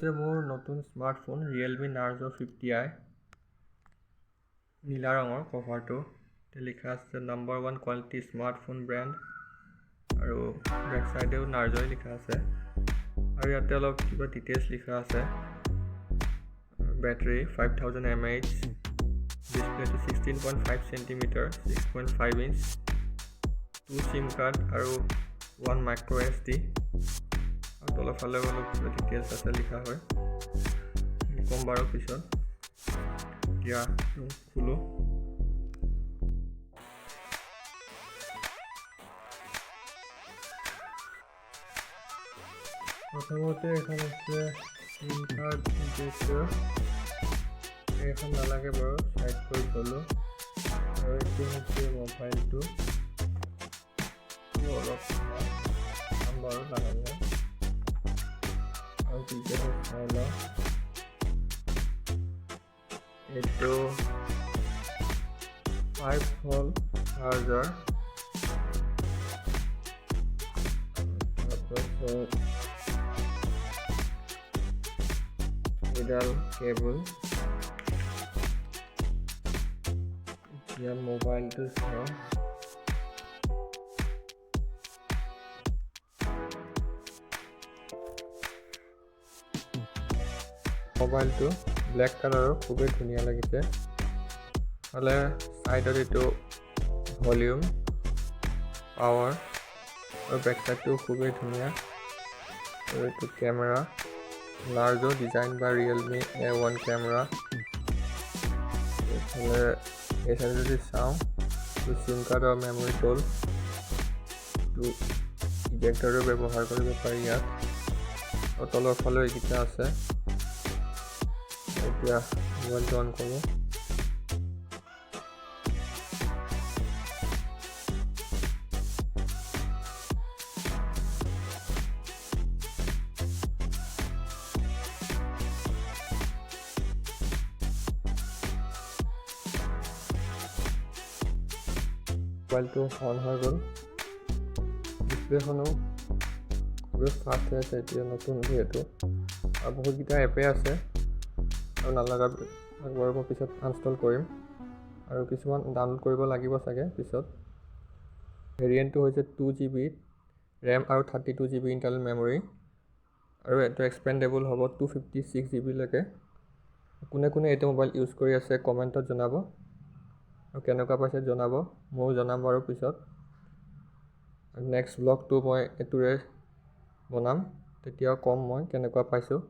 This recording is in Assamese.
হৈছে মোৰ নতুন স্মাৰ্টফোন Realme Narzo 50i নীলা ৰঙৰ কভাৰটো লিখা আছে #1 কোৱালিটি স্মাৰ্টফোন ব্ৰেণ্ড আৰু বেক সাইডেও Narzo লিখা আছে আৰু ইয়াতে অলপ কিবা ডিটেইলছ লিখা আছে battery 5000 mAh ডিসপ্লেটো 16.5 cm 6.5 inch 2 SIM card আৰু 1 micro SD আৰু তলৰ ফালে অলপ ডিটেইলছ আছে লিখা হয় কম বাৰৰ পিছত এতিয়া খুলো প্ৰথমতে এখন আছে SIM card ইনজেক্টৰ এখন নালাগে বাৰু সাইড কৰি থলো আৰু এইটো হৈছে মোবাইলটো অলপ নাম্বাৰ লাগালে আৰু ডিটেইলছ চাইলা এইটো 5V চাৰ্জাৰ তাৰপিছত এডাল কেবল এতিয়া মোবাইলটো চাওঁ মোবাইলটো ব্লেক কালাৰৰ খুবেই ধুনীয়া লাগিছে হলে সাইডত এইটো ভলিউম পাৱাৰ আৰু বেক সাইডটো খুবেই ধুনীয়া আৰু এইটো কেমেৰা Narzo ডিজাইন বা Realme A1 কেমেৰা এইফালে এই সাইডে যদি চাওঁ SIM card আৰু মেমৰি টোল ইজেক্টৰো ব্যৱহাৰ কৰিব পাৰি ইয়াত আৰু তলৰ ফালে এইকেইটা আছে এতিয়া মোবাইলটো অন কৰোঁ মোবাইলটো অন হৈ গ'ল ডিসপ্লেখনো খুবেই ফাষ্ট হৈ আছে এতিয়া নতুন যিহেতু আৰু বহুতকেইটা এপে আছে আৰু নালাগা একবাৰ মই পিছত আনষ্টল কৰিম আৰু কিছুমান ডাউনলোড কৰিব লাগিব চাগে পিছত ভেৰিয়েণ্টটো হৈছে 2GB RAM আৰু 32GB ইণ্টাৰনেল মেমৰি আৰু এইটো এক্সপেণ্ডেবল হ'ব 256GB লৈকে কোনে কোনে এইটো মোবাইল ইউজ কৰি আছে কমেণ্টত জনাব আৰু কেনেকুৱা পাইছে জনাব ময়ো জনাম বাৰু পিছত নেক্সট ব্লগটো মই এইটোৰে বনাম তেতিয়া কম মই কেনেকুৱা পাইছোঁ